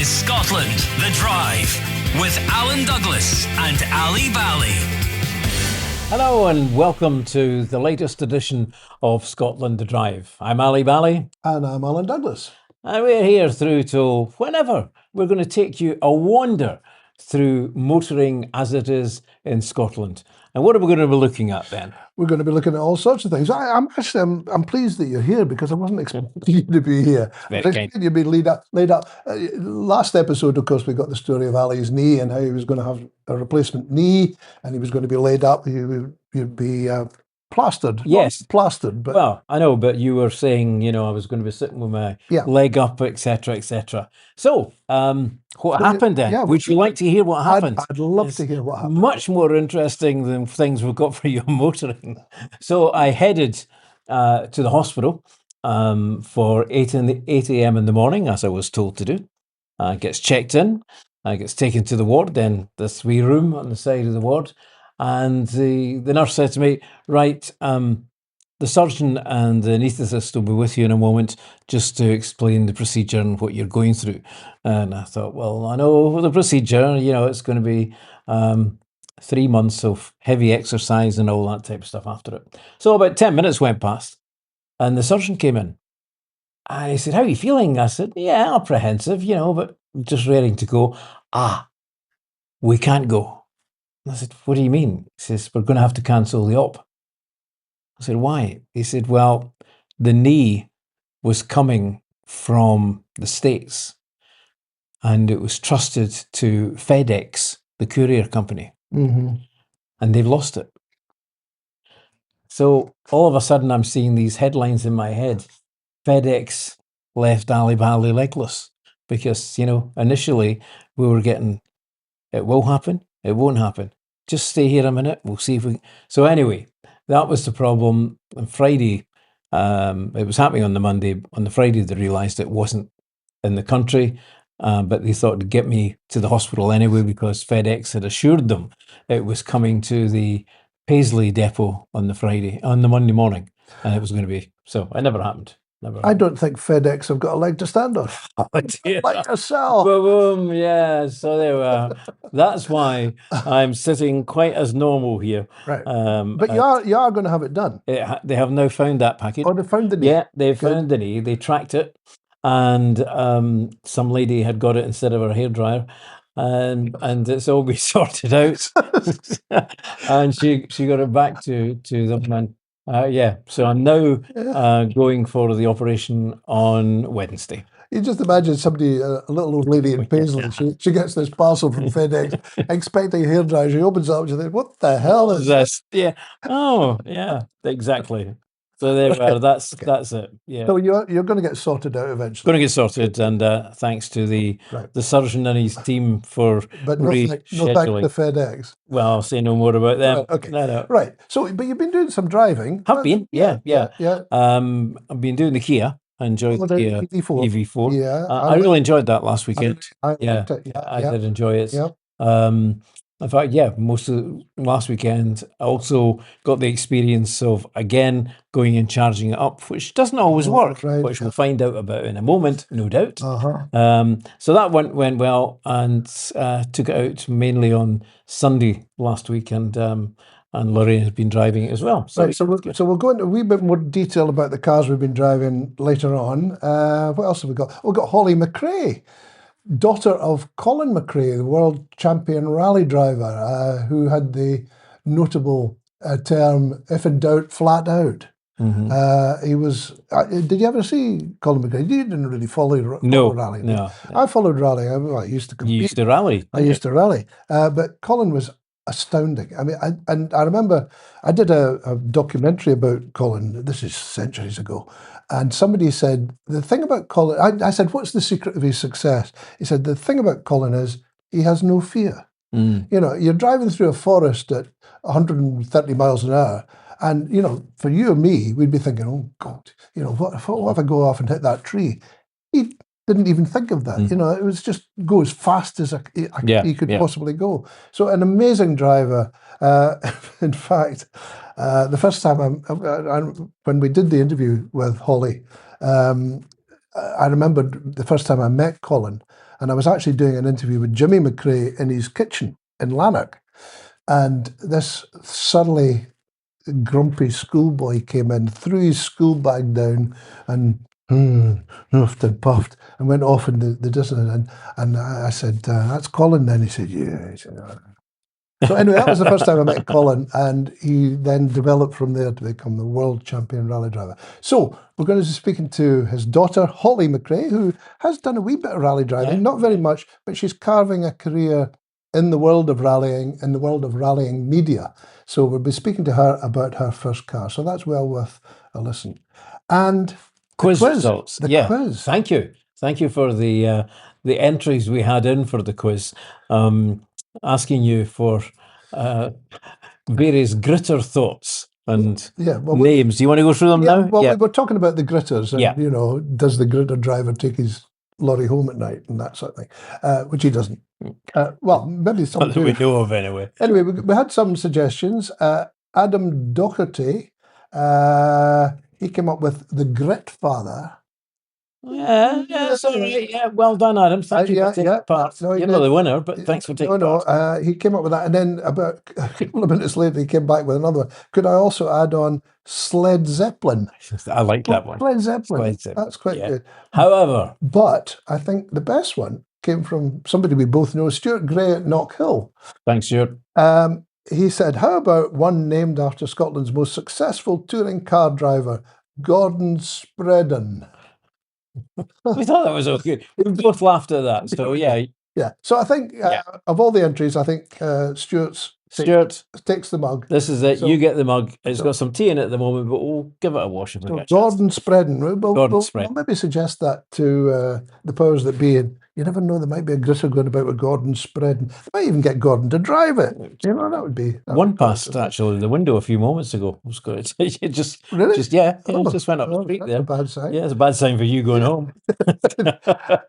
is Scotland, The Drive, with Alan Douglas and Ali Bally. Hello and welcome to the latest edition of Scotland, The Drive. I'm Ali Bally. And I'm Alan Douglas. And we're here through till whenever. We're going to take you a wander through motoring as it is in Scotland. And what are we going to be looking at then? We're going to be looking at all sorts of things. I'm pleased that you're here because I wasn't expecting you to be here. You'd be laid up. Last episode, of course, we got the story of Ali's knee and how he was going to have a replacement knee and he was going to be laid up. You'd be plastered. Yes. Not plastered, but... Well, I know, but you were saying, I was going to be sitting with my leg up, etc., etc. So, what happened then? Would you like to hear what happened? I'd love to hear what happened. Much more interesting than things we've got for your motoring. So I headed to the hospital for 8 a.m. in the morning, as I was told to do. Gets checked in, gets taken to the ward, then this wee room on the side of the ward. And the nurse said to me, right, the surgeon and the anaesthetist will be with you in a moment just to explain the procedure and what you're going through. And I thought, well, I know the procedure, it's going to be 3 months of heavy exercise and all that type of stuff after it. So about 10 minutes went past and the surgeon came in. And he said, how are you feeling? I said, yeah, apprehensive, but just ready to go. We can't go. I said, what do you mean? He says, we're going to have to cancel the op. I said, why? He said, well, the knee was coming from the States and it was trusted to FedEx, the courier company, and they've lost it. So all of a sudden I'm seeing these headlines in my head. FedEx left Ali Bally legless because, initially we were getting, it will happen. It won't happen. Just stay here a minute. We'll see if we... So anyway, that was the problem. On Friday, it was happening on the Monday. On the Friday, they realised it wasn't in the country, but they thought to get me to the hospital anyway because FedEx had assured them it was coming to the Paisley depot on the Monday morning, and it was going to be... So it never happened. I don't think FedEx have got a leg to stand on. Like yourself. Boom, yeah. So there we are. That's why I'm sitting quite as normal here. Right. But you are going to have it done. They have now found that package. Oh, they found the knee. Yeah, they found the knee. They tracked it, and some lady had got it instead of her hairdryer. And it's all been sorted out. And she got it back to them. And so I'm now going for the operation on Wednesday. You just imagine somebody, a little old lady in Paisley, she gets this parcel from FedEx, expecting a hairdryer. She opens it up and she thinks, what the hell is this? Yeah. Oh, yeah, exactly. So there we are. That's it. Yeah. So you're going to get sorted out eventually. Going to get sorted, and thanks to the surgeon and his team for rescheduling. No thanks to FedEx. Well, I'll say no more about them. Right, okay. No. Right. So, but you've been doing some driving. Have been. Yeah. I've been doing the Kia. I enjoyed the Kia EV4. Yeah. I really enjoyed that last weekend. I did enjoy it. Yeah. In fact, most of last weekend, I also got the experience of, again, going and charging it up, which doesn't always work, which we'll find out about in a moment, no doubt. So that went well, and took it out mainly on Sunday last week, and Lorraine has been driving it as well. So we'll go into a wee bit more detail about the cars we've been driving later on. What else have we got? We've got Hollie McRae, daughter of Colin McRae, the world champion rally driver, who had the notable term, if in doubt, flat out. He was... did you ever see Colin McRae? You didn't really follow rally. No. I followed rally. I used to compete. You used to rally? I used to rally. But Colin was astounding. I mean, I remember I did a documentary about Colin. This is centuries ago. And somebody said, the thing about Colin, I said, what's the secret of his success? He said, the thing about Colin is he has no fear. You're driving through a forest at 130 miles an hour. And, for you and me, we'd be thinking, oh, God, what if I go off and hit that tree? He didn't even think of that. It was just go as fast as he could possibly go. So an amazing driver. In fact, the first time when we did the interview with Hollie, I remembered the first time I met Colin, and I was actually doing an interview with Jimmy McRae in his kitchen in Lanark, and this surly, grumpy schoolboy came in, threw his school bag down, and huffed and puffed, and went off in the distance. And I said, "That's Colin." Then he said, "Yeah." He said, "Oh." So anyway, that was the first time I met Colin, and he then developed from there to become the world champion rally driver. So we're going to be speaking to his daughter, Hollie McRae, who has done a wee bit of rally driving, not very much, but she's carving a career in the world of rallying, in the world of rallying media. So we'll be speaking to her about her first car. So that's well worth a listen. And quiz results. The quiz. Thank you for the entries we had in for the quiz. Asking you for various gritter thoughts and names. Do you want to go through them now? Well, we were talking about the gritters, and you know, does the gritter driver take his lorry home at night and that sort of thing, which he doesn't. Well, maybe some that we know of anyway. Anyway, we had some suggestions. Adam Doherty, he came up with the Grit Father. Yeah, sorry. Yeah, well done, Adam. Thank you for taking part. No, you're not the winner, but thanks for taking part. He came up with that, and then about a couple of minutes later, he came back with another one. Could I also add on Sled Zeppelin? I like that one. Sled Zeppelin. That's quite good. However, but I think the best one came from somebody we both know, Stuart Gray at Knockhill. Thanks, Stuart. He said, "How about one named after Scotland's most successful touring car driver, Gordon Spreddon?" We thought that was okay. We both laughed at that. So yeah. So I think of all the entries, I think Stuart takes the mug. This is it. So, you get the mug. It's got some tea in it at the moment, but we'll give it a wash. Gordon Spreddon. We'll maybe suggest that to the powers that be. And you never know, there might be a gritter going about with Gordon Spreddon. They might even get Gordon to drive it. You know, that would be... One passed, actually, the window a few moments ago. Was good. Just went up the street there. That's a bad sign. Yeah, it's a bad sign for you going home.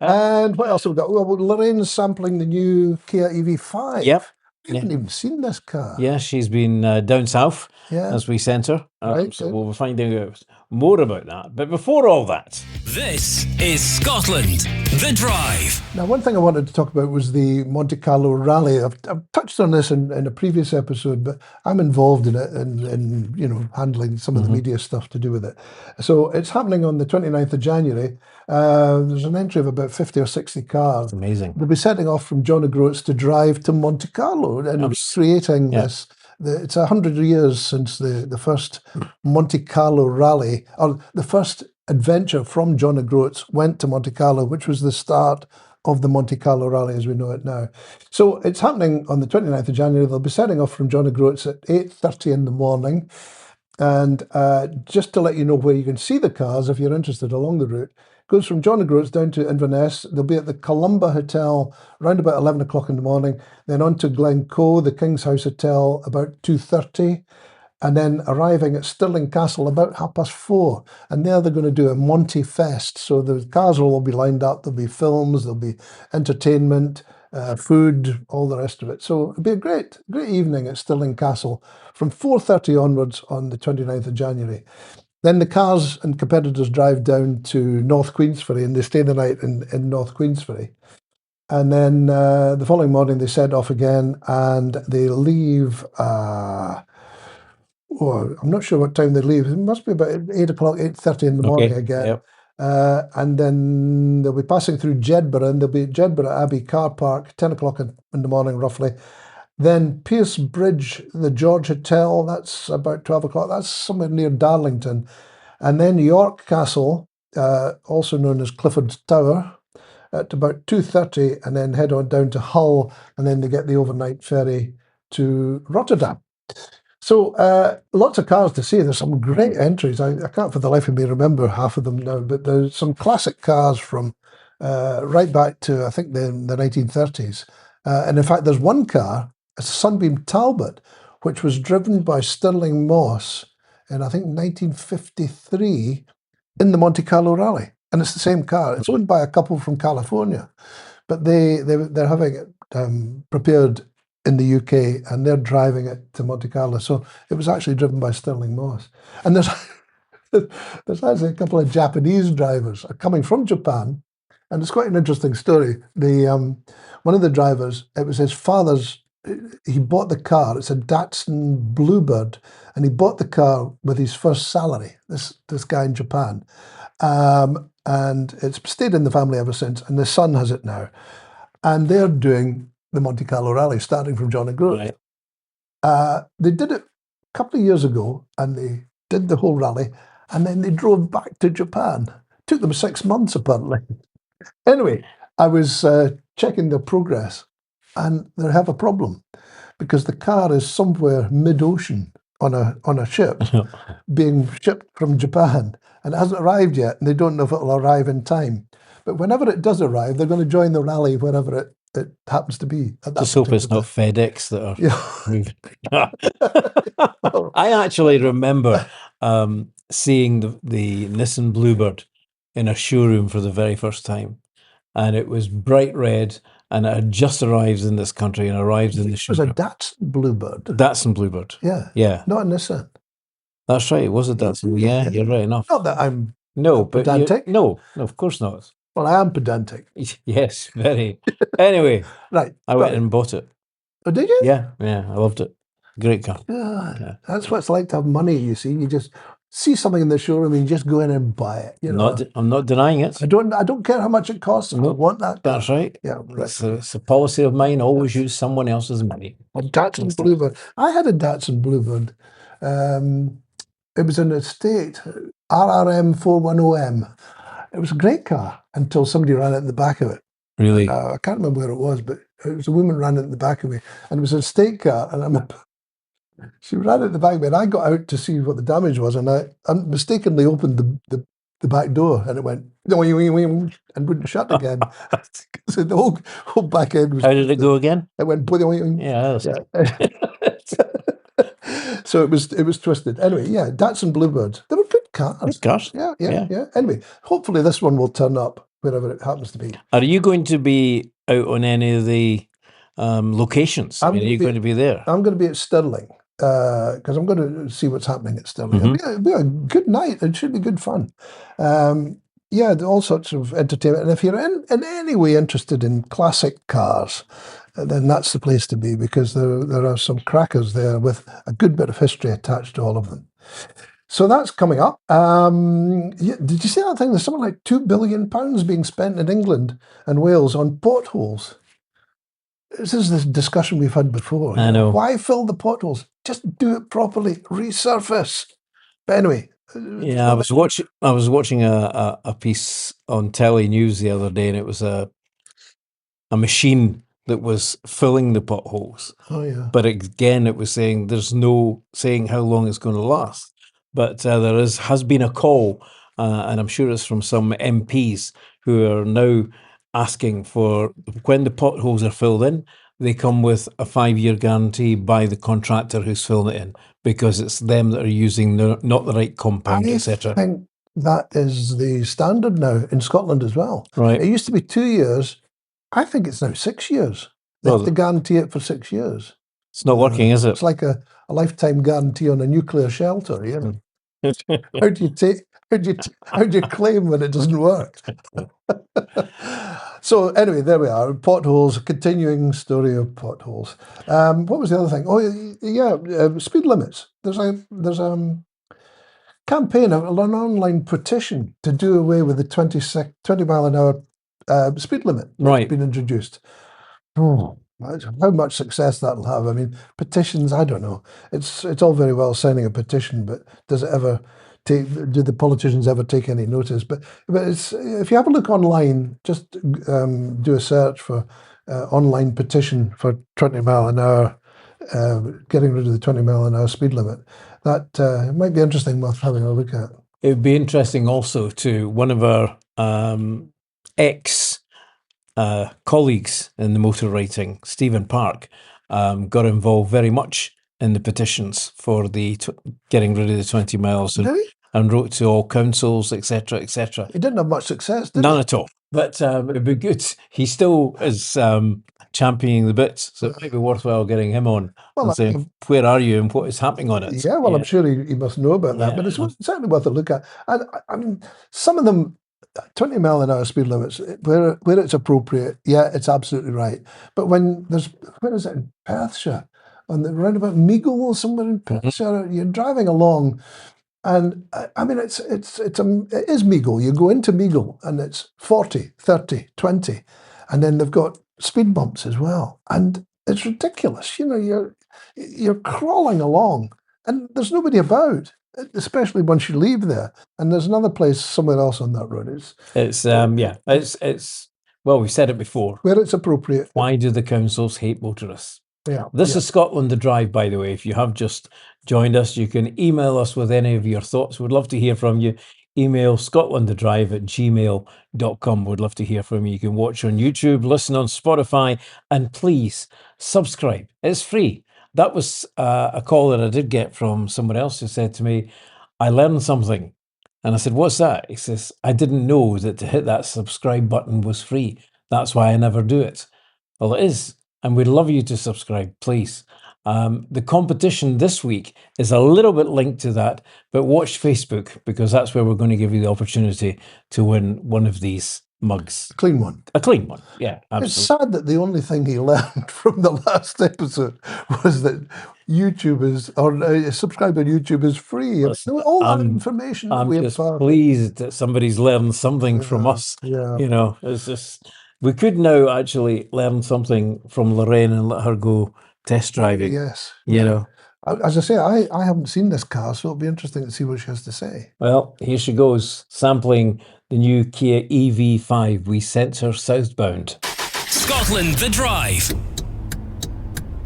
And what else have we got? Well, Lorraine's sampling the new Kia EV5. Yep. I haven't even seen this car. Yeah, she's been down south as we sent her. So we'll be finding out more about that. But before all that... This is Scotland, The Drive. Now, one thing I wanted to talk about was the Monte Carlo Rally. I've touched on this in a previous episode, but I'm involved in it and you know, handling some of the media stuff to do with it. So it's happening on the 29th of January. There's an entry of about 50 or 60 cars. Amazing. They'll be setting off from John O'Groats to drive to Monte Carlo and creating this. It's 100 years since the first Monte Carlo Rally, or the first adventure from John O'Groats went to Monte Carlo, which was the start of the Monte Carlo Rally as we know it now. So it's happening on the 29th of January. They'll be setting off from John O'Groats at 8:30 in the morning. And just to let you know where you can see the cars, if you're interested along the route, goes from John O'Groats down to Inverness. They'll be at the Columba Hotel around about 11 o'clock in the morning, then on to Glencoe, the King's House Hotel, about 2:30, and then arriving at Stirling Castle about 4:30. And there they're going to do a Monty Fest. So the cars will all be lined up. There'll be films, there'll be entertainment, food, all the rest of it. So it'll be a great evening at Stirling Castle from 4:30 onwards on the 29th of January. Then the cars and competitors drive down to North Queensferry and they stay the night in North Queensferry. And then the following morning they set off again and they leave, I'm not sure what time they leave. It must be about 8 o'clock, 8:30 in the morning again. Yep. And then they'll be passing through Jedburgh and they'll be at Jedburgh Abbey Car Park, 10 o'clock in the morning roughly. Then Pierce Bridge, the George Hotel, that's about 12 o'clock. That's somewhere near Darlington. And then York Castle, also known as Clifford's Tower, at about 2:30, and then head on down to Hull, and then they get the overnight ferry to Rotterdam. So lots of cars to see. There's some great entries. I can't for the life of me remember half of them now, but there's some classic cars from right back to, I think, the 1930s. And in fact, there's one car, a Sunbeam Talbot, which was driven by Stirling Moss in, I think, 1953 in the Monte Carlo Rally. And it's the same car. It's owned by a couple from California, but they're having it prepared in the UK and they're driving it to Monte Carlo. So it was actually driven by Stirling Moss. And there's actually a couple of Japanese drivers coming from Japan, and it's quite an interesting story. One of the drivers, it was his father's. He bought the car. It's a Datsun Bluebird, and he bought the car with his first salary. This guy in Japan, and it's stayed in the family ever since. And the son has it now, and they're doing the Monte Carlo Rally, starting from John O'Groats. Right. They did it a couple of years ago, and they did the whole rally, and then they drove back to Japan. Took them 6 months, apparently. Anyway, I was checking their progress, and they have a problem because the car is somewhere mid-ocean on a ship being shipped from Japan, and it hasn't arrived yet, and they don't know if it'll arrive in time. But whenever it does arrive, they're going to join the rally wherever it happens to be. Just hope it's not FedEx that are Yeah. moving. I actually remember seeing the Nissan Bluebird in a showroom for the very first time, and it was bright red, and it had just arrived in this country and arrived in the It was a showroom. Datsun Bluebird. Datsun Bluebird. Yeah. Yeah, Not a Nissan. that's right. It was a Datsun. Yeah, you're right enough. Not that I'm No, but pedantic. no, of course not. Well, I am pedantic. Yes, very. Anyway, Right. I went and bought it. Oh, did you? Yeah, I loved it. Great car. Yeah. That's what it's like to have money, you see. You just see something in the showroom and you just go in and buy it. You know? I'm not denying it. I don't care how much it costs. I want that. That's right. Yeah. Right. It's a policy of mine. Always use someone else's money. A Datsun Bluebird. I had a Datsun Bluebird. It was an estate, RRM 410M. It was a great car until somebody ran it in the back of it. Really? I can't remember where it was, but it was a woman ran it in the back of me, and it was a estate car. And she ran it in the back of me, and I got out to see what the damage was, and I mistakenly opened the back door, and it went and wouldn't shut again. So the whole back end was. How did it go again? It went. Yeah. So it was twisted. Anyway, yeah, Datsun Bluebirds. They were good cars. Good cars. Yeah. Anyway, hopefully this one will turn up wherever it happens to be. Are you going to be out on any of the locations? Are you going to be there? I'm going to be at Stirling because I'm going to see what's happening at Stirling. It'll be a good night. It should be good fun. All sorts of entertainment. And if you're in any way interested in classic cars, then that's the place to be, because there are some crackers there with a good bit of history attached to all of them. So that's coming up. Did you see that thing? There's something like £2 billion being spent in England and Wales on potholes. This is the discussion we've had before. I know. Why fill the potholes? Just do it properly. Resurface. But anyway. Yeah, I was watching a piece on Telly News the other day, and it was a machine that was filling the potholes. Oh yeah. But again, it was saying there's no saying how long it's going to last. But there has been a call, and I'm sure it's from some MPs who are now asking for, when the potholes are filled in, they come with a 5-year guarantee by the contractor who's filling it in, because it's them that are using not the right compound, etc. I think that is the standard now in Scotland as well. Right. It used to be 2 years. I think it's now 6 years. They have to guarantee it for 6 years. It's not working, is it? It's like a lifetime guarantee on a nuclear shelter. You know, how do you claim when it doesn't work? So anyway, there we are. Potholes. Continuing story of potholes. What was the other thing? Oh yeah, speed limits. There's a campaign, an online petition to do away with the 20 mile an hour speed limit. Right. Been introduced. Oh, how much success that'll have. I mean, petitions, I don't know. It's all very well signing a petition, but does it ever do the politicians ever take any notice? But it's, if you have a look online, just do a search for online petition for 20 mile an hour, getting rid of the 20 mile an hour speed limit. That might be interesting worth having a look at. It would be interesting also to one of our ex colleagues in the motor writing, Stephen Park, got involved very much in the petitions for the getting rid of the 20 miles. Really? and wrote to all councils, etc., etc. He didn't have much success, did None he? at all. But it'd be good. He still is championing the bits, so it might be worthwhile getting him on Well, and saying, where are you and what is happening on it? yeah, well, I'm sure he must know about that, Yeah. but it's certainly worth a look at. And I mean, some of them, 20 mile an hour speed limits, where it's appropriate, yeah, it's absolutely right. But when there's, where is it, in Perthshire, on the roundabout Meagle or somewhere in Perthshire, you're driving along, and I mean, it is Meagle. You go into Meagle and it's 40, 30, 20, and then they've got speed bumps as well, and it's ridiculous. You know, you're crawling along, and there's nobody about, especially once you leave there. And there's another place somewhere else on that road. It's well, we've said it before. Where it's appropriate. Why do the councils hate motorists? Yeah. This is Scotland The Drive, by the way. If you have just joined us, you can email us with any of your thoughts. We'd love to hear from you. Email scotlandthedrive@gmail.com. We'd love to hear from you. You can watch on YouTube, listen on Spotify, and please subscribe. It's free. That was a call that I did get from someone else who said to me, I learned something. And I said, what's that? He says, I didn't know that to hit that subscribe button was free. That's why I never do it. Well, it is. And we'd love you to subscribe, please. The competition this week is a little bit linked to that, but watch Facebook, because that's where we're going to give you the opportunity to win one of these mugs. Clean one. A clean one, yeah, absolutely. It's sad that the only thing he learned from the last episode was that YouTube is, or subscribe on YouTube is free. Listen, all that information that I'm we just have. pleased that somebody's learned something from us. Yeah. You know, it's just, we could now actually learn something from Lorraine and let her go test driving. Yes. You know. As I say, I haven't seen this car, so it'll be interesting to see what she has to say. Well, here she goes, sampling the new Kia EV5. We sent her southbound. Scotland The Drive.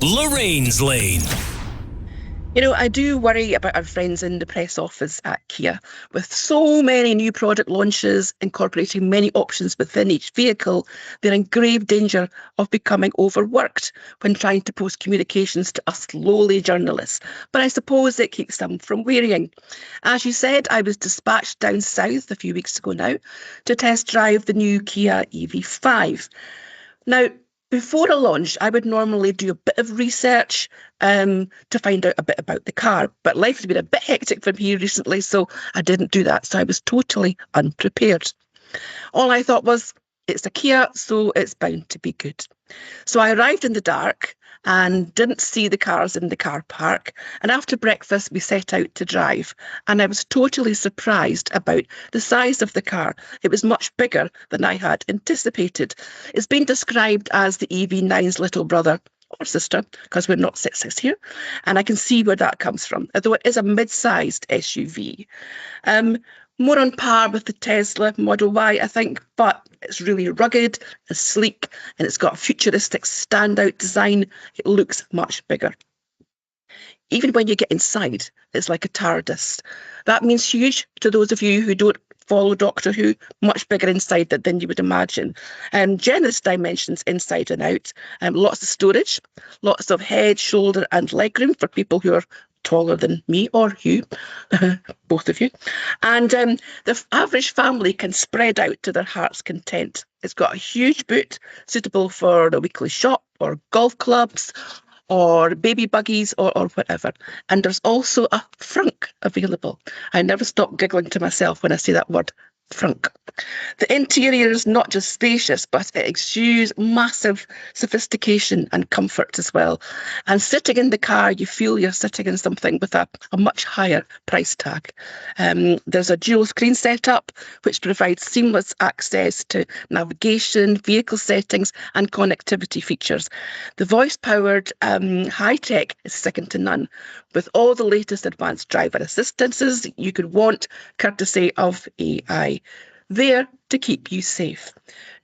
Lorraine's Lane. You know, I do worry about our friends in the press office at Kia. With so many new product launches incorporating many options within each vehicle, they're in grave danger of becoming overworked when trying to post communications to us lowly journalists. But I suppose it keeps them from wearying. As you said, I was dispatched down south a few weeks ago now to test drive the new Kia EV5. Now, before a launch, I would normally do a bit of research to find out a bit about the car, but life has been a bit hectic for me recently, so I didn't do that. So I was totally unprepared. All I thought was, it's a Kia, so it's bound to be good. So I arrived in the dark and didn't see the cars in the car park. And after breakfast, we set out to drive. And I was totally surprised about the size of the car. It was much bigger than I had anticipated. It's been described as the EV9's little brother or sister, because we're not 6'6" here. And I can see where that comes from, although it is a mid-sized SUV. More on par with the Tesla Model Y, I think, but it's really rugged and sleek, and it's got a futuristic standout design. It looks much bigger. Even when you get inside, it's like a TARDIS. That means huge to those of you who don't follow Doctor Who, much bigger inside than you would imagine. Generous dimensions inside and out, lots of storage, lots of head, shoulder and legroom for people who are taller than me or you, both of you. And the average family can spread out to their heart's content. It's got a huge boot suitable for a weekly shop or golf clubs or baby buggies or whatever. And there's also a frunk available. I never stop giggling to myself when I say that word, frunk. The interior is not just spacious, but it exudes massive sophistication and comfort as well. And sitting in the car, you feel you're sitting in something with a much higher price tag. There's a dual screen setup, which provides seamless access to navigation, vehicle settings, and connectivity features. The voice-powered high-tech is second to none, with all the latest advanced driver assistances you could want, courtesy of AI. There to keep you safe.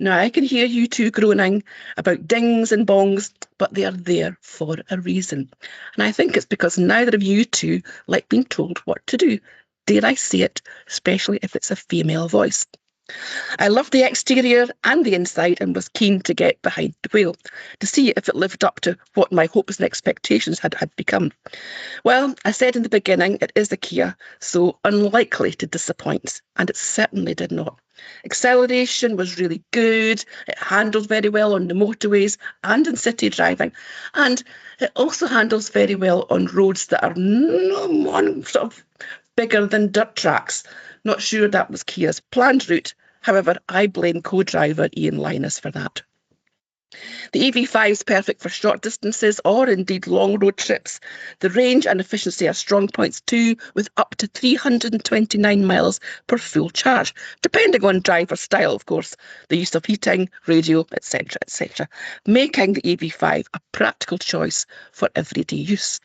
Now, I can hear you two groaning about dings and bongs, but they are there for a reason. And I think it's because neither of you two like being told what to do. Dare I say it, especially if it's a female voice. I loved the exterior and the inside and was keen to get behind the wheel to see if it lived up to what my hopes and expectations had become. Well, I said in the beginning, it is a Kia, so unlikely to disappoint, and it certainly did not. Acceleration was really good, it handled very well on the motorways and in city driving, and it also handles very well on roads that are sort of bigger than dirt tracks. Not sure that was Kia's planned route. However, I blame co-driver Ian Linus for that. The EV5 is perfect for short distances or indeed long road trips. The range and efficiency are strong points too, with up to 329 miles per full charge, depending on driver style, of course, the use of heating, radio, etc., making the EV5 a practical choice for everyday use.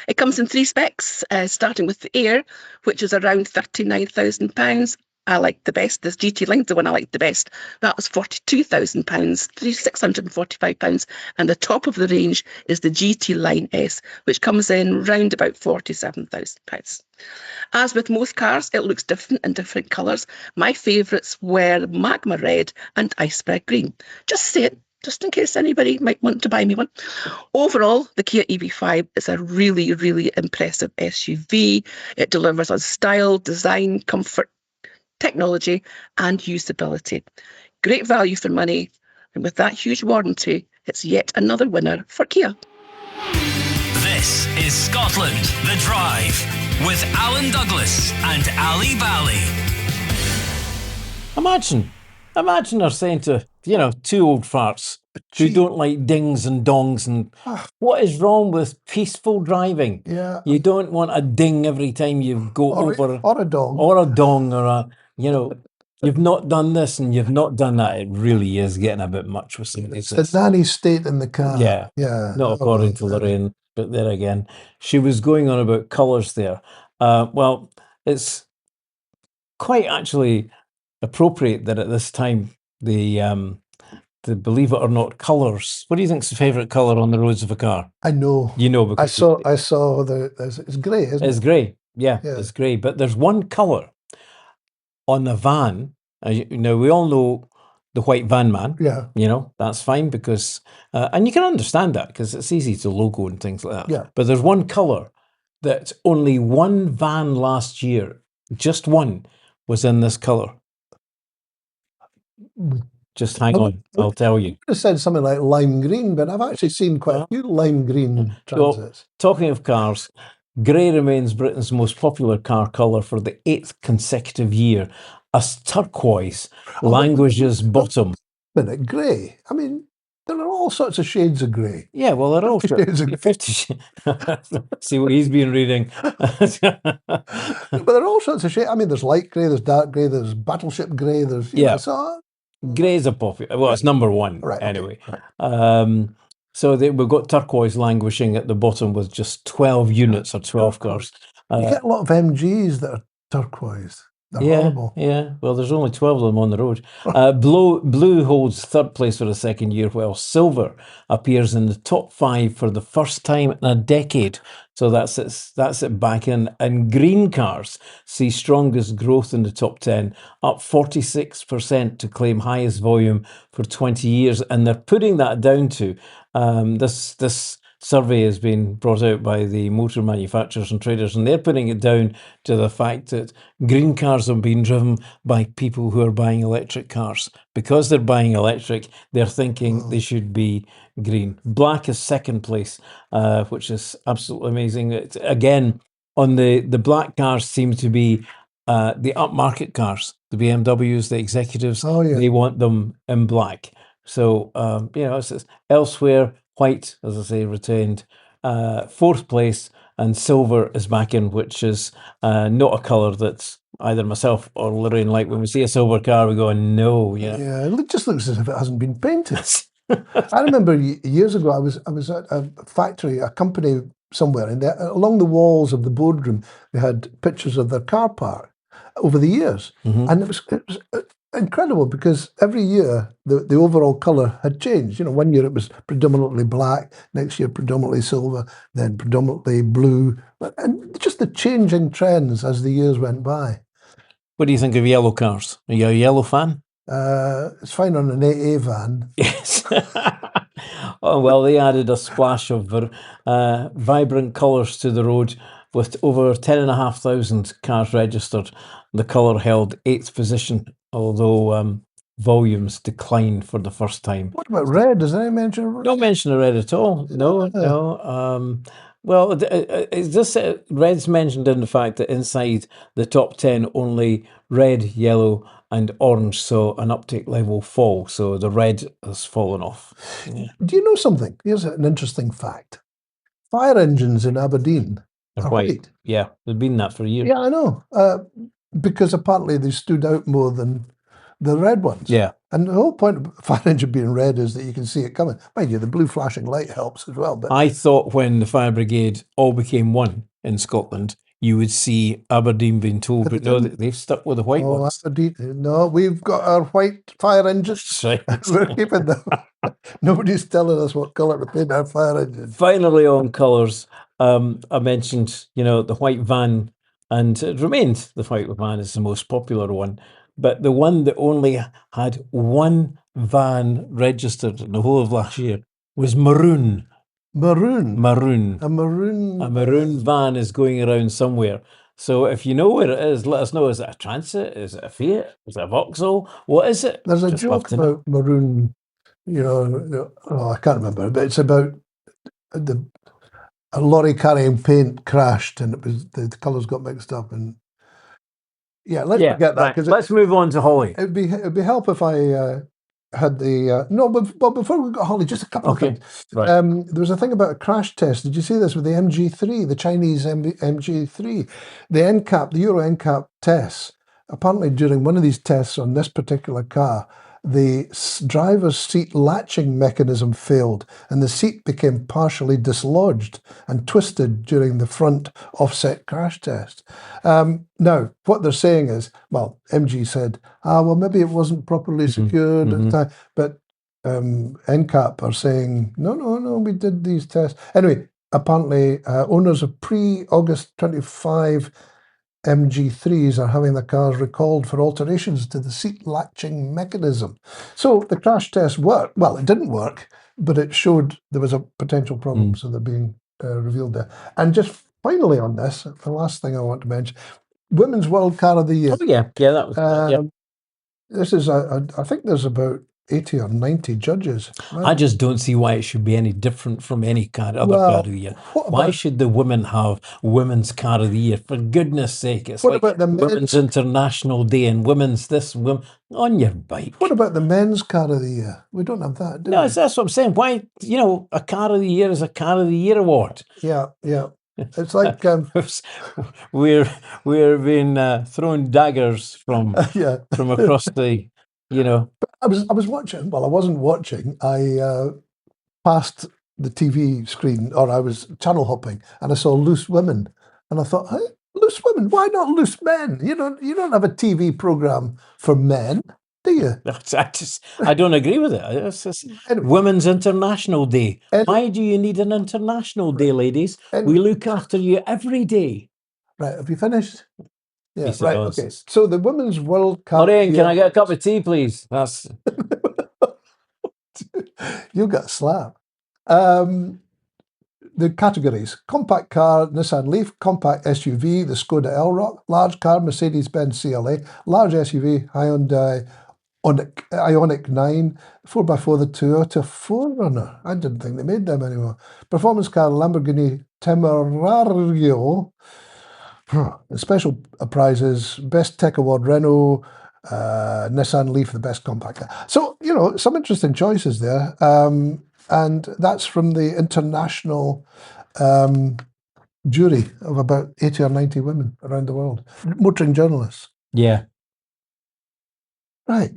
It comes in 3 specs, starting with the Air, which is around £39,000. I like the best. This GT Line's the one I like the best. That was £42,000, £645, and the top of the range is the GT Line S, which comes in round about £47,000. As with most cars, it looks different in different colours. My favourites were Magma Red and Iceberg Green. Just say it, just in case anybody might want to buy me one. Overall, the Kia EV5 is a really, really impressive SUV. It delivers on style, design, comfort, technology and usability. Great value for money, and with that huge warranty, it's yet another winner for Kia. This is Scotland, The Drive, with Alan Douglas and Ali Bally. Imagine her saying to, two old farts who don't like dings and dongs and what is wrong with peaceful driving? Yeah. You don't want a ding every time you go over. Or a dong. Or a dong or a, you've not done this and you've not done that. It really is getting a bit much with some of these. It's the nanny state in the car. Yeah. Yeah. Not according to Lorraine, but there again. She was going on about colours there. Well, it's quite actually appropriate that at this time the believe it or not colours. What do you think's the favourite colour on the roads of a car? I know. You know because I saw it's grey, isn't it? It's grey. Yeah, it's grey. But there's one colour on the van. Now we all know the white van man. Yeah. That's fine because and you can understand that because it's easy to logo and things like that. Yeah. But there's one colour that only one van last year, just one, was in this colour. Just hang on, I'll tell you. I would have said something like lime green, but I've actually seen quite a few lime green transits. Talking of cars, grey remains Britain's most popular car colour for the 8th consecutive year, as turquoise languishes bottom. But grey, I mean, there are all sorts of shades of grey. Yeah, well, they're all shades of grey. 50 See what he's been reading. But there are all sorts of shades. I mean, there's light grey, there's dark grey, there's battleship grey, there's grey's a popular. Well, it's number one anyway. Right. So we've got turquoise languishing at the bottom with just 12 units or 12 cars. You get a lot of MGs that are turquoise. They're horrible. Yeah. Well, there's only 12 of them on the road. Blue holds third place for the second year, while silver appears in the top 5 for the first time in a decade. So that's it back in. And green cars see strongest growth in the top 10, up 46% to claim highest volume for 20 years. And they're putting that down to this survey has been brought out by the motor manufacturers and traders, and they're putting it down to the fact that green cars have been driven by people who are buying electric cars. Because they're buying electric, they're thinking they should be green. Black is second place, which is absolutely amazing. Again, on the black cars seem to be the upmarket cars, the BMWs, the executives. They want them in black. So, it's elsewhere. White, as I say, retained. Fourth place, and silver is back in, which is not a colour that's either myself or Lorraine like. When we see a silver car, we go, no. Yeah, it just looks as if it hasn't been painted. I remember years ago, I was at a factory, a company somewhere, and along the walls of the boardroom, they had pictures of their car park over the years. Mm-hmm. And it was incredible because every year the overall colour had changed. 1 year it was predominantly black, next year predominantly silver, then predominantly blue, and just the changing trends as the years went by. What do you think of yellow cars? Are you a yellow fan? It's fine on an AA van. Yes. Oh, well, they added a splash of vibrant colours to the road with over 10,500 cars registered. The colour held 8th position, although volumes declined for the first time. What about red? Does any mention of red? No mention of red at all. No, Yeah. no. Well, is this red's mentioned in the fact that inside the top 10 only red, yellow, and orange saw an uptake level fall. So the red has fallen off. Yeah. Do you know something? Here's an interesting fact. Fire engines in Aberdeen They're are white. white. Yeah, they've been that for years. Yeah, I know. Because apparently they stood out more than the red ones. Yeah. And the whole point of a fire engine being red is that you can see it coming. Mind you, the blue flashing light helps as well. But I thought when the fire brigade all became one in Scotland, you would see Aberdeen being told, but no, they've stuck with the white ones. Aberdeen, no, we've got our white fire engines. That's right. We're keeping them. Nobody's telling us what colour to paint our fire engines. Finally, on colours, I mentioned, the white van, and it remained the white van is the most popular one. But the one that only had one van registered in the whole of last year was maroon. Maroon. Maroon. A maroon. A maroon van is going around somewhere. So if you know where it is, let us know. Is it a Transit? Is it a Fiat? Is it a Vauxhall? What is it? There's a Just love joke to know. about maroon, I can't remember, but it's about a lorry carrying paint crashed and it was the colours got mixed up. And yeah, let's forget that. Right. Because Let's move on to Hollie. it'd be help if I had the no, but before we got Hollie, just a couple of things. Right. There was a thing about a crash test. Did you see this with the MG3, the Chinese MG3, the NCAP, the Euro NCAP tests? Apparently, during one of these tests on this particular car, the driver's seat latching mechanism failed, and the seat became partially dislodged and twisted during the front offset crash test. Now, what they're saying is, well, MG said, well, maybe it wasn't properly secured at the time, but NCAP are saying, no, we did these tests. Anyway, apparently, owners of pre-August 25 MG3s are having their cars recalled for alterations to the seat latching mechanism. So the crash test worked. Well, it didn't work, but it showed there was a potential problem, so they're being revealed there. And just finally on this, the last thing I want to mention, Women's World Car of the Year. Oh, yeah, that was... This is, I think there's about 80 or 90 judges. Right? I just don't see why it should be any different from any car of the year. Why should the women have Women's Car of the Year? For goodness sake, it's like about the Women's International Day and Women's this, on your bike. What about the Men's Car of the Year? We don't have that, do we? No, that's what I'm saying. Why, a Car of the Year is a Car of the Year award. Yeah. It's like we're being thrown daggers from across the, I was watching. Well, I wasn't watching. I passed the TV screen, or I was channel hopping, and I saw Loose Women, and I thought, hey, Loose Women? Why not Loose Men? You don't have a TV program for men, do you? I don't agree with it. It's just Women's International Day. Why do you need an international day, ladies? We look after you every day. Right, have you finished? Yeah, right, okay. So the Women's World Cup... Lorraine, can I get a cup of tea, please? That's... You got slapped. The categories: compact car, Nissan Leaf; compact SUV, the Skoda Elroq; large car, Mercedes-Benz CLA; large SUV, Hyundai Ioniq 9; 4x4, the Toyota 4Runner. I didn't think they made them anymore. Performance car, Lamborghini Temerario. Special prizes: Best Tech Award, Renault; Nissan Leaf, the best compact car. So, some interesting choices there. And that's from the international jury of about 80 or 90 women around the world, motoring journalists. Yeah. Right.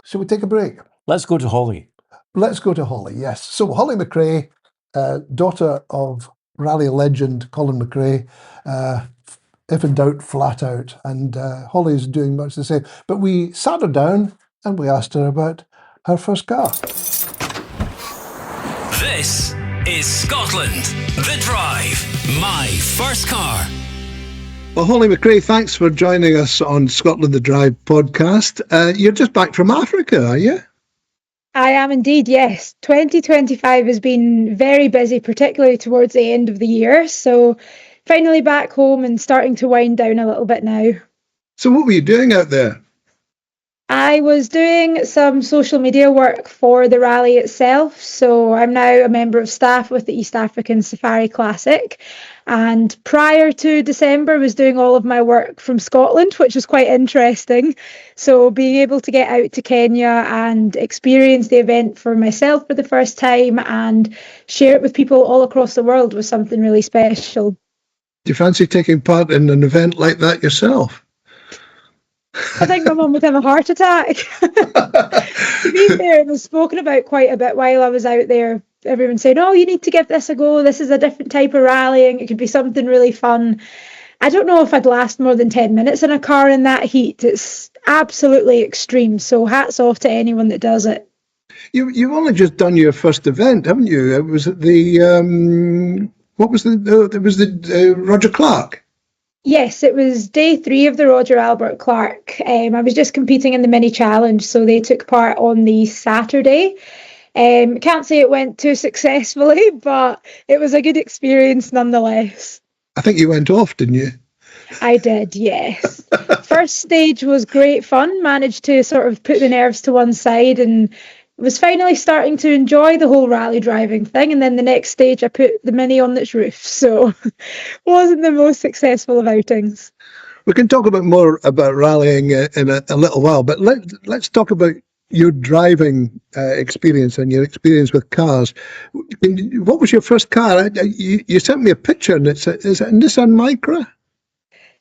Shall we take a break? Let's go to Hollie. Let's go to Hollie, yes. So Hollie McRae, daughter of rally legend Colin McRae, if in doubt, flat out. And Hollie's doing much the same. But we sat her down and we asked her about her first car. This is Scotland, The Drive, my first car. Well, Hollie McRae, thanks for joining us on Scotland the Drive podcast. You're just back from Africa, are you? I am indeed, yes. 2025 has been very busy, particularly towards the end of the year. So finally back home and starting to wind down a little bit now. So what were you doing out there? I was doing some social media work for the rally itself. So I'm now a member of staff with the East African Safari Classic. And prior to December, was doing all of my work from Scotland, which was quite interesting. So being able to get out to Kenya and experience the event for myself for the first time and share it with people all across the world was something really special. Do you fancy taking part in an event like that yourself? I think my mum would have a heart attack. To be fair, it was spoken about quite a bit while I was out there. Everyone saying, oh, you need to give this a go. This is a different type of rallying. It could be something really fun. I don't know if I'd last more than 10 minutes in a car in that heat. It's absolutely extreme. So hats off to anyone that does it. You've only just done your first event, haven't you? It was at the, it was the Roger Clark. Yes, it was day 3 of the Roger Albert Clark. I was just competing in the mini challenge, so they took part on the Saturday. Can't say it went too successfully, but it was a good experience nonetheless. I think you went off, didn't you? I did, yes. First stage was great fun, managed to sort of put the nerves to one side and was finally starting to enjoy the whole rally driving thing. And then the next stage, I put the Mini on its roof. So wasn't the most successful of outings. We can talk a bit more about rallying in a little while, but let's talk about your driving experience and your experience with cars. What was your first car? You sent me a picture, and is it a Nissan Micra?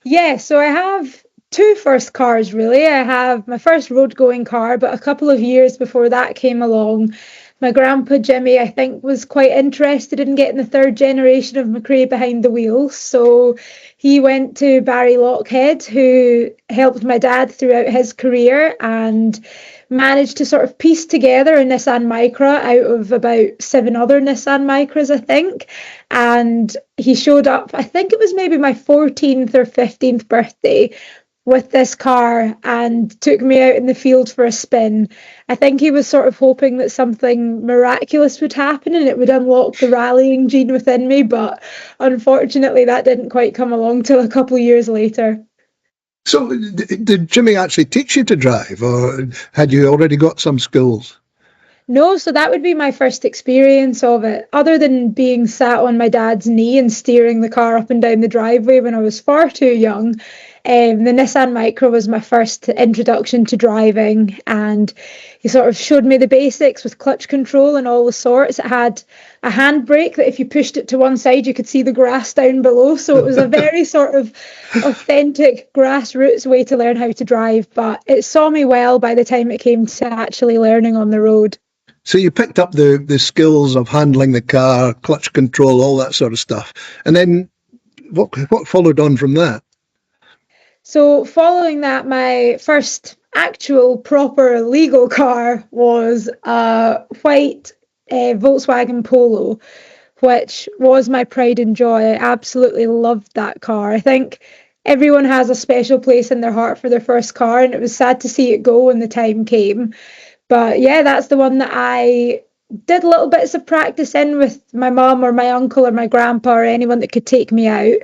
Yeah, so I have 2 first cars, really. I have my first road-going car, but a couple of years before that came along, my grandpa Jimmy, I think, was quite interested in getting the 3rd generation of McRae behind the wheel. So he went to Barry Lockhead, who helped my dad throughout his career and managed to sort of piece together a Nissan Micra out of about 7 other Nissan Micras, I think. And he showed up, I think it was maybe my 14th or 15th birthday, with this car and took me out in the field for a spin. I think he was sort of hoping that something miraculous would happen and it would unlock the rallying gene within me, but unfortunately that didn't quite come along till a couple of years later. So did Jimmy actually teach you to drive, or had you already got some skills? No, so that would be my first experience of it, other than being sat on my dad's knee and steering the car up and down the driveway when I was far too young. The Nissan Micra was my first introduction to driving, and he sort of showed me the basics with clutch control and all the sorts. It had a handbrake that if you pushed it to one side, you could see the grass down below. So it was a very sort of authentic grassroots way to learn how to drive, but it saw me well by the time it came to actually learning on the road. So you picked up the skills of handling the car, clutch control, all that sort of stuff. And then what followed on from that? So following that, my first actual proper legal car was a white Volkswagen Polo, which was my pride and joy. I absolutely loved that car. I think everyone has a special place in their heart for their first car, and it was sad to see it go when the time came. But yeah, that's the one that I did little bits of practice in with my mum or my uncle or my grandpa or anyone that could take me out.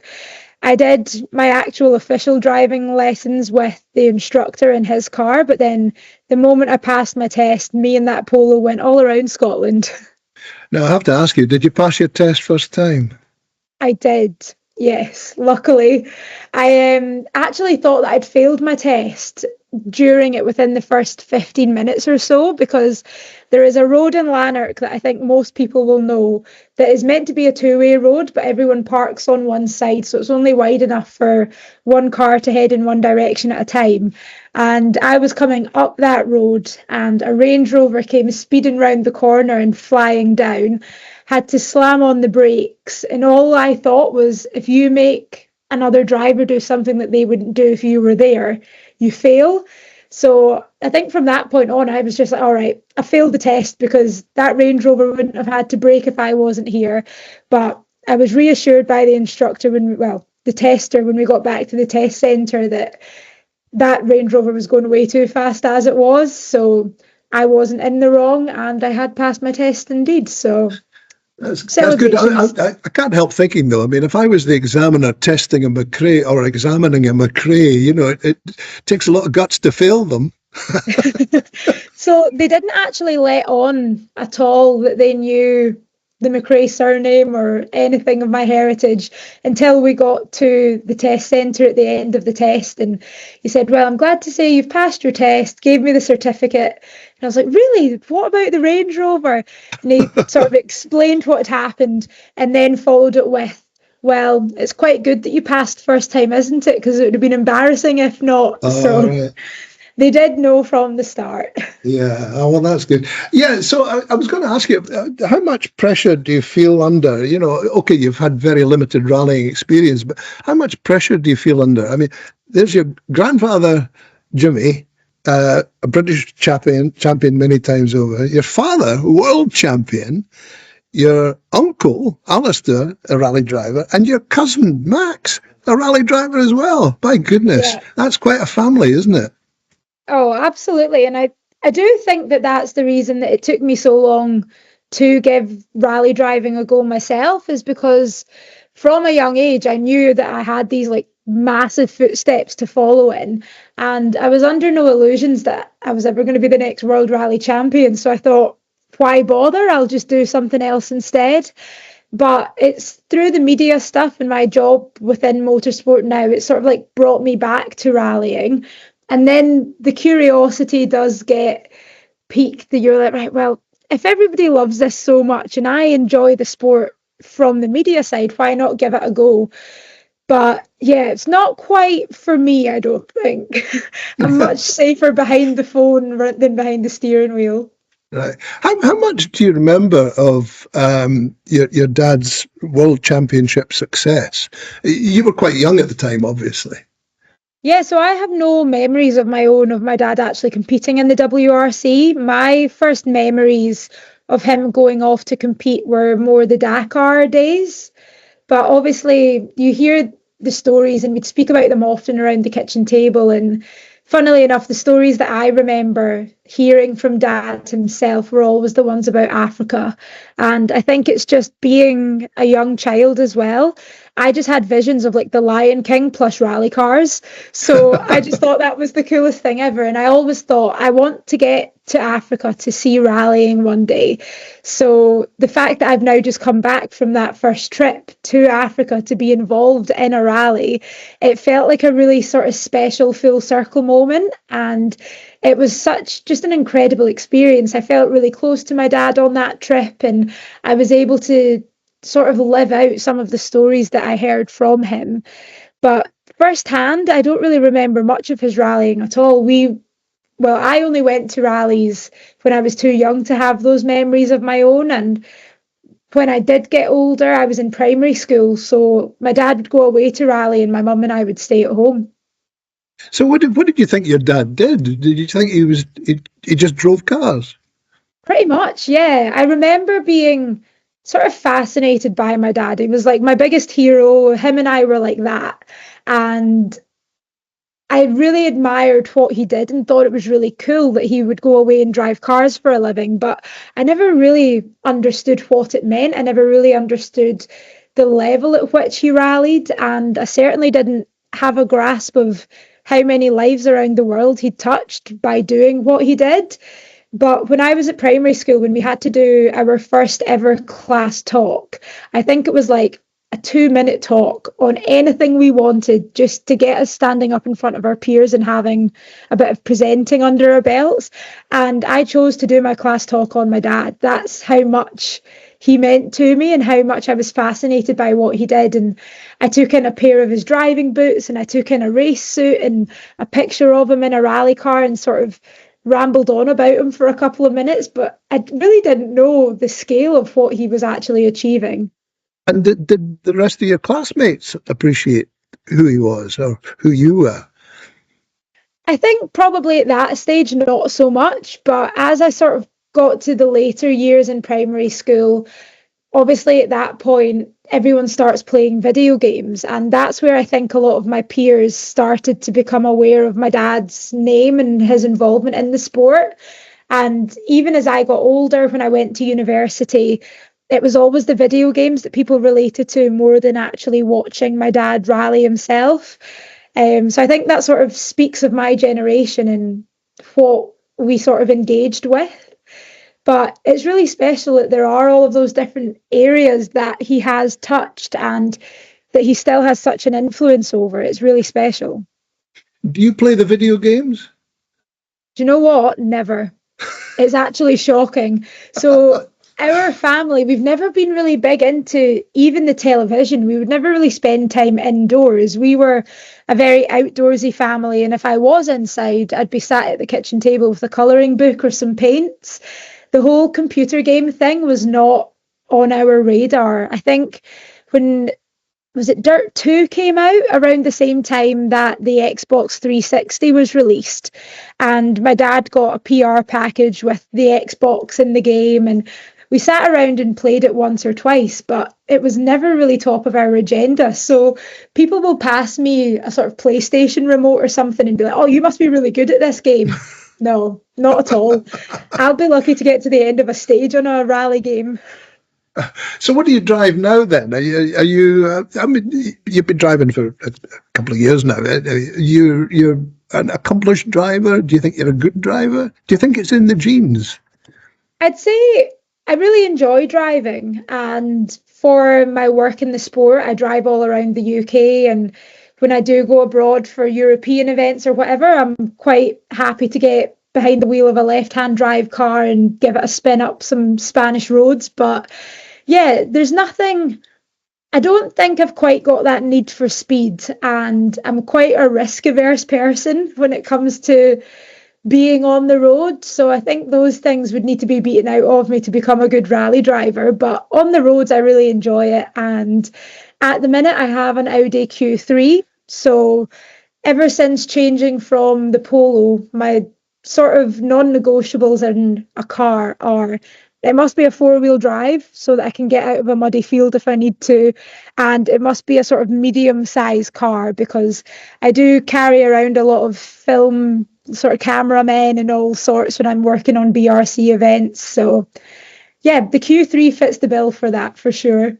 I did my actual official driving lessons with the instructor in his car, but then the moment I passed my test, me and that Polo went all around Scotland. Now, I have to ask you, did you pass your test first time? I did, yes, luckily. I actually thought that I'd failed my test during it within the first 15 minutes or so, because there is a road in Lanark that I think most people will know that is meant to be a 2-way road, but everyone parks on one side, so it's only wide enough for one car to head in one direction at a time. And I was coming up that road and a Range Rover came speeding round the corner and flying down, had to slam on the brakes, and all I thought was, if you make another driver do something that they wouldn't do if you were there, you fail. So I think from that point on, I was just like, all right, I failed the test because that Range Rover wouldn't have had to brake if I wasn't here. But I was reassured by the instructor the tester when we got back to the test centre that Range Rover was going way too fast as it was. So I wasn't in the wrong, and I had passed my test indeed. So That's good. celebrations. I can't help thinking, though. I mean, if I was the examiner testing a McRae or examining a McRae, it takes a lot of guts to fail them. So they didn't actually let on at all that they knew the McRae surname or anything of my heritage until we got to the test centre at the end of the test. And he said, well, I'm glad to say you've passed your test, gave me the certificate. And I was like, really? What about the Range Rover? And he sort of explained what had happened and then followed it with, well, it's quite good that you passed first time, isn't it? Because it would have been embarrassing if not. Oh, right. They did know from the start. Yeah, oh, well, that's good. Yeah, so I was going to ask you, how much pressure do you feel under? Okay, you've had very limited rallying experience, but how much pressure do you feel under? I mean, there's your grandfather, Jimmy, a British champion many times over, your father, world champion, your uncle, Alistair, a rally driver, and your cousin, Max, a rally driver as well. My goodness, That's quite a family, isn't it? Oh, absolutely. And I do think that that's the reason that it took me so long to give rally driving a go myself, is because from a young age, I knew that I had these like massive footsteps to follow in. And I was under no illusions that I was ever going to be the next world rally champion. So I thought, why bother? I'll just do something else instead. But it's through the media stuff and my job within motorsport now, it sort of like brought me back to rallying. And then the curiosity does get piqued that you're like, right, well, if everybody loves this so much and I enjoy the sport from the media side, why not give it a go? But yeah, it's not quite for me, I don't think. I'm much safer behind the phone than behind the steering wheel. Right. How much do you remember of your dad's world championship success? You were quite young at the time, obviously. Yeah, so I have no memories of my own of my dad actually competing in the WRC. My first memories of him going off to compete were more the Dakar days. But obviously, you hear the stories, and we'd speak about them often around the kitchen table. And funnily enough, the stories that I remember hearing from Dad himself were always the ones about Africa. And I think it's just being a young child as well. I just had visions of like the Lion King plus rally cars. So I just thought that was the coolest thing ever. And I always thought I want to get to Africa to see rallying one day. So the fact that I've now just come back from that first trip to Africa to be involved in a rally, it felt like a really sort of special full circle moment. And it was such just an incredible experience. I felt really close to my dad on that trip, and I was able to sort of live out some of the stories that I heard from him. But firsthand, I don't really remember much of his rallying at all. I only went to rallies when I was too young to have those memories of my own. And when I did get older, I was in primary school. So my dad would go away to rally and my mum and I would stay at home. So what did you think your dad did? Did you think he just drove cars? Pretty much, yeah. I remember being sort of fascinated by my dad. He was like my biggest hero. Him and I were like that. And I really admired what he did and thought it was really cool that he would go away and drive cars for a living. But I never really understood what it meant. I never really understood the level at which he rallied. And I certainly didn't have a grasp of how many lives around the world he touched by doing what he did. But when I was at primary school, when we had to do our first ever class talk, I think it was like a 2-minute talk on anything we wanted just to get us standing up in front of our peers and having a bit of presenting under our belts. And I chose to do my class talk on my dad. That's how much he meant to me and how much I was fascinated by what he did. And I took in a pair of his driving boots and I took in a race suit and a picture of him in a rally car and sort of rambled on about him for a couple of minutes, but I really didn't know the scale of what he was actually achieving. And did the rest of your classmates appreciate who he was or who you were? I think probably at that stage, not so much, but as I sort of got to the later years in primary school, obviously at that point, everyone starts playing video games. And that's where I think a lot of my peers started to become aware of my dad's name and his involvement in the sport. And even as I got older, when I went to university, it was always the video games that people related to more than actually watching my dad rally himself. So I think that sort of speaks of my generation and what we sort of engaged with. But it's really special that there are all of those different areas that he has touched and that he still has such an influence over. It's really special. Do you play the video games? Do you know what? Never. It's actually shocking. So our family, we've never been really big into even the television. We would never really spend time indoors. We were a very outdoorsy family, and if I was inside, I'd be sat at the kitchen table with a colouring book or some paints. The whole computer game thing was not on our radar. I think when was it Dirt 2 came out around the same time that the Xbox 360 was released, and my dad got a PR package with the Xbox in the game, and we sat around and played it once or twice, but it was never really top of our agenda. So people will pass me a sort of PlayStation remote or something and be like, oh, you must be really good at this game. No, not at all. I'll be lucky to get to the end of a stage on a rally game. So what do you drive now then? Are you I mean, you've been driving for a couple of years now. You're an accomplished driver? Do you think you're a good driver? Do you think it's in the genes? I'd say I really enjoy driving, and for my work in the sport, I drive all around the UK, and when I do go abroad for European events or whatever, I'm quite happy to get behind the wheel of a left-hand drive car and give it a spin up some Spanish roads. But yeah, there's nothing, I don't think I've quite got that need for speed, and I'm quite a risk-averse person when it comes to being on the road. So I think those things would need to be beaten out of me to become a good rally driver. But on the roads, I really enjoy it. And at the minute, I have an Audi Q3. So ever since changing from the Polo, my sort of non-negotiables in a car are it must be a four-wheel drive so that I can get out of a muddy field if I need to, and it must be a sort of medium-sized car because I do carry around a lot of film sort of cameramen and all sorts when I'm working on BRC events. So yeah, the Q3 fits the bill for that for sure.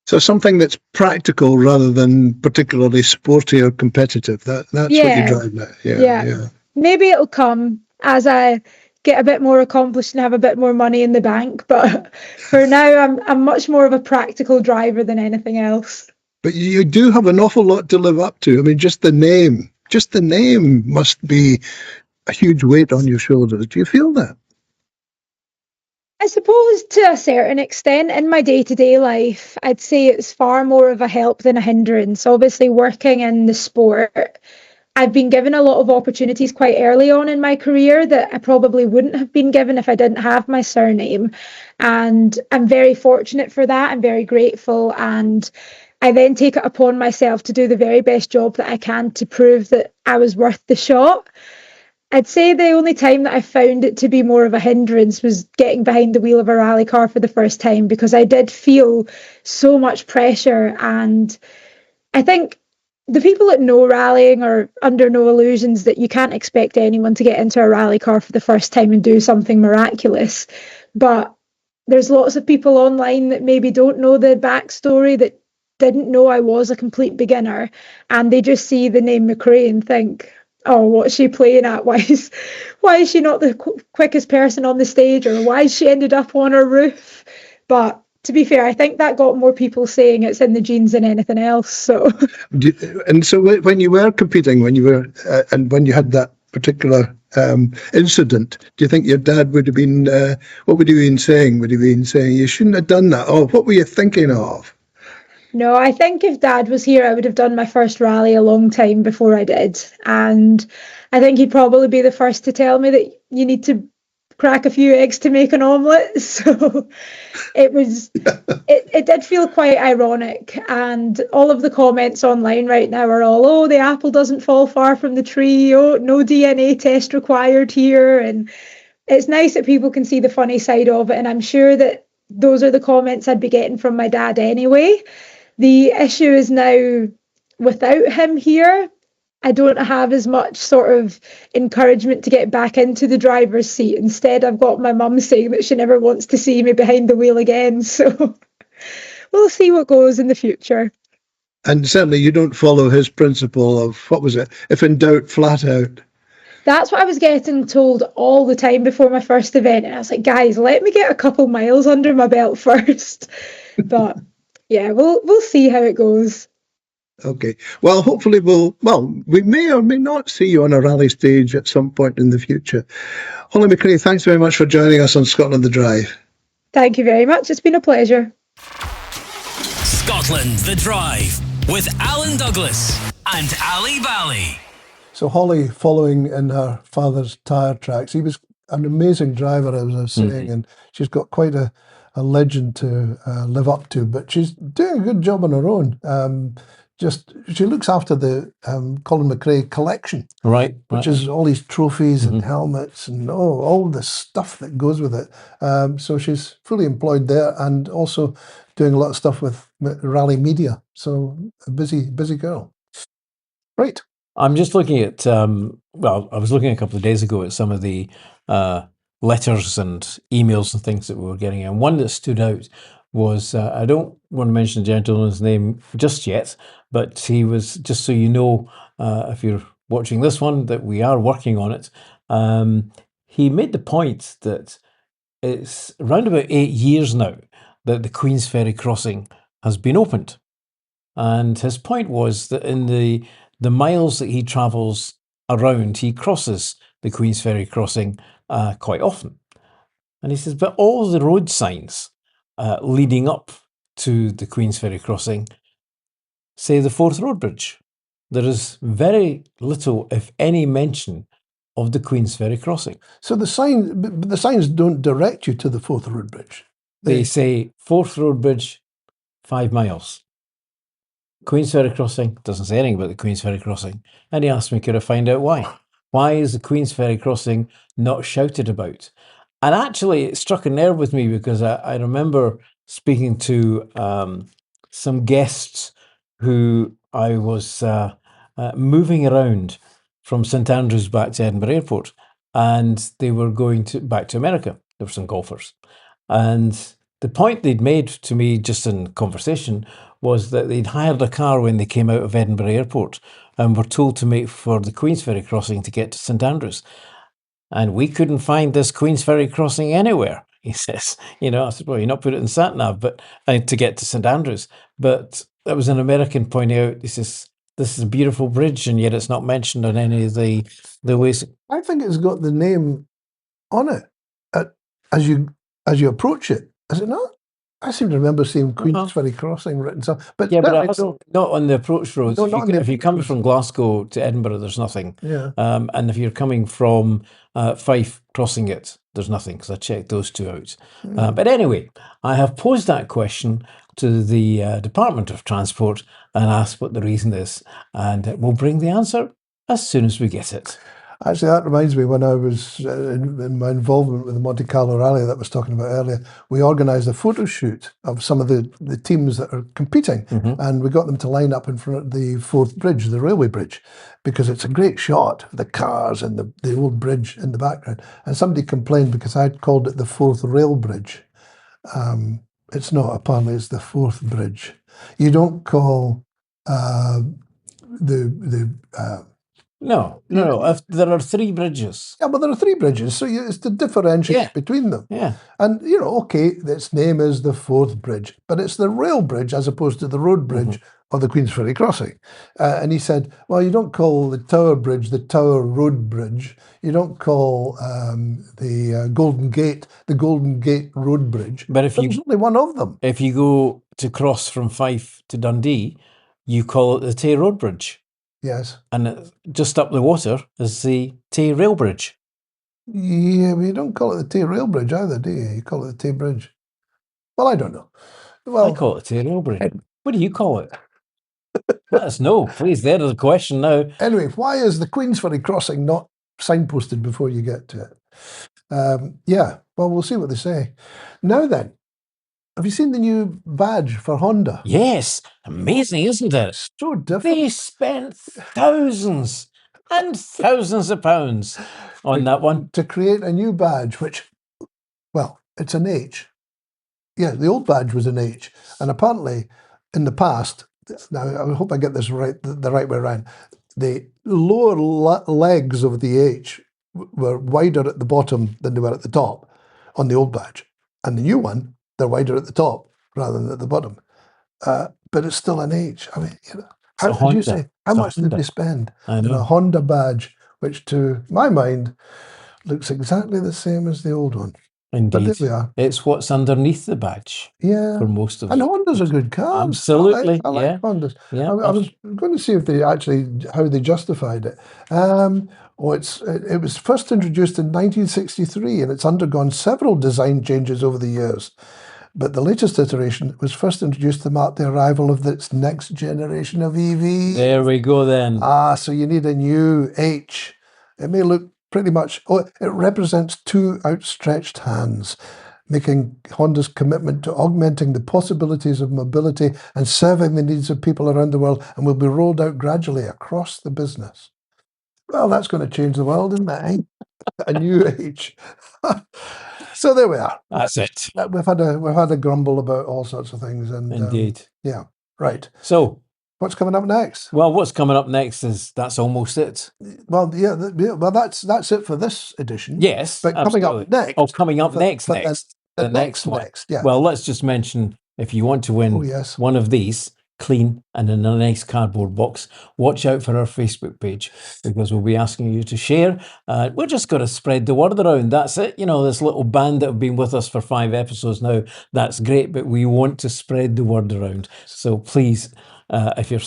So something that's practical rather than particularly sporty or competitive. That's what you drive now. Yeah. Maybe it'll come as I get a bit more accomplished and have a bit more money in the bank. But for now, I'm much more of a practical driver than anything else. But you do have an awful lot to live up to. I mean, just the name must be a huge weight on your shoulders. Do you feel that? I suppose to a certain extent in my day-to-day life, I'd say it's far more of a help than a hindrance. Obviously, working in the sport, I've been given a lot of opportunities quite early on in my career that I probably wouldn't have been given if I didn't have my surname. And I'm very fortunate for that. I'm very grateful. And I then take it upon myself to do the very best job that I can to prove that I was worth the shot. I'd say the only time that I found it to be more of a hindrance was getting behind the wheel of a rally car for the first time, because I did feel so much pressure. And I think the people that know rallying are under no illusions that you can't expect anyone to get into a rally car for the first time and do something miraculous. But there's lots of people online that maybe don't know the backstory, that didn't know I was a complete beginner, and they just see the name McRae and think, oh, what's she playing at? Why is she not the quickest person on the stage? Or why is she ended up on her roof? But to be fair, I think that got more people saying it's in the genes than anything else. So, and so when you were competing, and when you had that particular incident, do you think your dad would have been? What would he have been saying? Would he have been saying you shouldn't have done that? Oh, what were you thinking of? No, I think if Dad was here, I would have done my first rally a long time before I did. And I think he'd probably be the first to tell me that you need to crack a few eggs to make an omelette. So it did feel quite ironic. And all of the comments online right now are all, oh, the apple doesn't fall far from the tree. Oh, no DNA test required here. And it's nice that people can see the funny side of it. And I'm sure that those are the comments I'd be getting from my dad anyway. The issue is now, without him here, I don't have as much sort of encouragement to get back into the driver's seat. Instead, I've got my mum saying that she never wants to see me behind the wheel again. So we'll see what goes in the future. And certainly you don't follow his principle of, what was it? If in doubt, flat out. That's what I was getting told all the time before my first event. And I was like, guys, let me get a couple miles under my belt first. But yeah, we'll see how it goes. Okay. Well, hopefully we may or may not see you on a rally stage at some point in the future. Hollie McRae, thanks very much for joining us on Scotland the Drive. Thank you very much. It's been a pleasure. Scotland the Drive with Alan Douglas and Ali Bally. So Hollie, following in her father's tyre tracks, he was an amazing driver, as I was saying, and she's got quite a legend to live up to, but she's doing a good job on her own. She looks after the Colin McRae collection, which is all these trophies and helmets and all the stuff that goes with it. So she's fully employed there and also doing a lot of stuff with rally media. So a busy girl. Right. I'm just looking at, I was looking a couple of days ago at some of the letters and emails and things that we were getting. And one that stood out was, I don't want to mention the gentleman's name just yet, but he was, just so you know, if you're watching this one, that we are working on it. He made the point that it's around about 8 years now that the Queensferry crossing has been opened. And his point was that in the miles that he travels around, he crosses the Queensferry crossing quite often. And he says, but all the road signs leading up to the Queensferry crossing say the Forth Road Bridge. There is very little, if any, mention of the Queensferry crossing. So the signs don't direct you to the Forth Road Bridge. They say Forth Road Bridge, 5 miles. Queensferry crossing doesn't say anything about the Queensferry crossing. And he asked me, could I find out why? Why is the Queensferry crossing not shouted about? And actually, it struck a nerve with me because I remember speaking to some guests who I was moving around from St Andrews back to Edinburgh Airport, and they were going back to America. There were some golfers. And the point they'd made to me just in conversation was that they'd hired a car when they came out of Edinburgh Airport and were told to make for the Queensferry crossing to get to St Andrews. And we couldn't find this Queensferry crossing anywhere, he says. I said, well, you're not put it in sat-nav, but to get to St Andrews. But that was an American pointing out, he says, this is a beautiful bridge, and yet it's not mentioned on any of the ways. I think it's got the name on it as you approach it. Is it not? I seem to remember seeing Queensferry crossing written somewhere. But yeah, but not on the approach roads. No, if you're coming from Glasgow to Edinburgh, there's nothing. Yeah. And if you're coming from Fife crossing it, there's nothing, because I checked those two out. But anyway, I have posed that question to the Department of Transport and asked what the reason is. And we'll bring the answer as soon as we get it. Actually, that reminds me, when I was in my involvement with the Monte Carlo Rally that I was talking about earlier, we organised a photo shoot of some of the teams that are competing, and we got them to line up in front of the Forth Bridge, the railway bridge, because it's a great shot, the cars and the old bridge in the background. And somebody complained because I'd called it the Forth Rail Bridge. It's not, apparently it's the Forth Bridge. You don't call No. There are 3 bridges. Yeah, but there are 3 bridges, so it's to differentiate between them. Yeah. And, okay, its name is the Forth Bridge, but it's the rail bridge as opposed to the road bridge or the Queensferry crossing. And he said, well, you don't call the Tower Bridge the Tower Road Bridge. You don't call the Golden Gate the Golden Gate Road Bridge. But there's only one of them. If you go to cross from Fife to Dundee, you call it the Tay Road Bridge. Yes. And just up the water is the Tay Rail Bridge. Yeah, but you don't call it the Tay Rail Bridge either, do you? You call it the Tay Bridge. Well, I don't know. Well, I call it the Tay Rail Bridge. What do you call it? Let us know, please. There's the question now. Anyway, why is the Queensferry crossing not signposted before you get to it? Yeah, well, we'll see what they say. Now then, have you seen the new badge for Honda? Yes, amazing, isn't it? So different. They spent thousands and thousands of pounds on that one. To create a new badge, which, well, it's an H. Yeah, the old badge was an H. And apparently, in the past, now I hope I get this right, the right way around, the lower legs of the H were wider at the bottom than they were at the top on the old badge. And the new one, they're wider at the top rather than at the bottom. But it's still an H. I mean, how did you say? How much did they spend on a Honda badge, which to my mind looks exactly the same as the old one? Indeed. But there we are. It's what's underneath the badge. Yeah. For most of and them. Hondas are good cars. Absolutely. I like Hondas. Yeah. I was going to see if they actually, how they justified it. It was first introduced in 1963 and it's undergone several design changes over the years. But the latest iteration was first introduced to mark the arrival of its next generation of EVs. There we go then. So you need a new H. It may look pretty much, it represents two outstretched hands, making Honda's commitment to augmenting the possibilities of mobility and serving the needs of people around the world, and will be rolled out gradually across the business. Well, that's going to change the world, isn't it? Eh? A new H. So there we are. That's it. We've had a grumble about all sorts of things, and Indeed. Yeah. Right. So what's coming up next? Well, what's coming up next is that's almost it. Well, yeah. Well, that's it for this edition. Yes, but absolutely. Coming up next. Oh, coming up next. The next one. Yeah. Well, let's just mention if you want to win one of these, clean and in a nice cardboard box, watch out for our Facebook page because we'll be asking you to share. We're just going to spread the word around. That's it. You know, this little band that have been with us for 5 episodes now, that's great, but we want to spread the word around. So please, if you're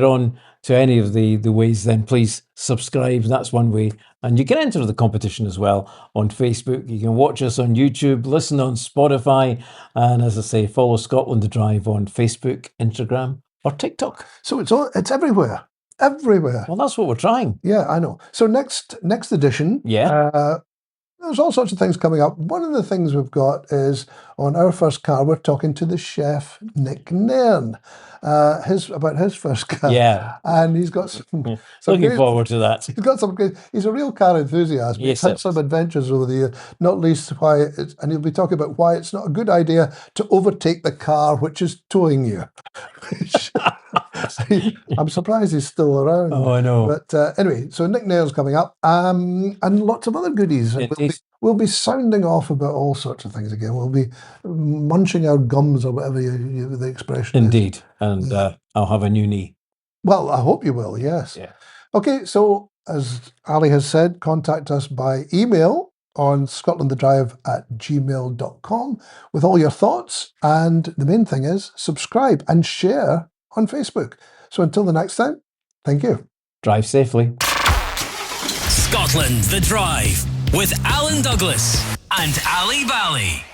on to any of the ways, then please subscribe. That's one way. And you can enter the competition as well on Facebook. You can watch us on YouTube, listen on Spotify, and as I say, follow Scotland The Drive on Facebook, Instagram, or TikTok. So it's everywhere. Everywhere. Well, that's what we're trying. Yeah, I know. So next edition, there's all sorts of things coming up. One of the things we've got is on our first car, we're talking to the chef, Nick Nairn, about his first car. Yeah. And he's got some looking forward to that. He's got some great, he's a real car enthusiast. Yes, he's had some adventures over the years, not least and he'll be talking about why it's not a good idea to overtake the car which is towing you. I'm surprised he's still around. Oh, I know. But anyway, so Nick Nairn's coming up, and lots of other goodies. We'll be sounding off about all sorts of things again. We'll be munching our gums or whatever the expression is. Indeed. And I'll have a new knee. Well, I hope you will, yes. Yeah. Okay, so as Ali has said, contact us by email on scotlandthedrive@gmail.com with all your thoughts. And the main thing is subscribe and share on Facebook. So until the next time, thank you. Drive safely. Scotland The Drive with Alan Douglas and Ali Bally.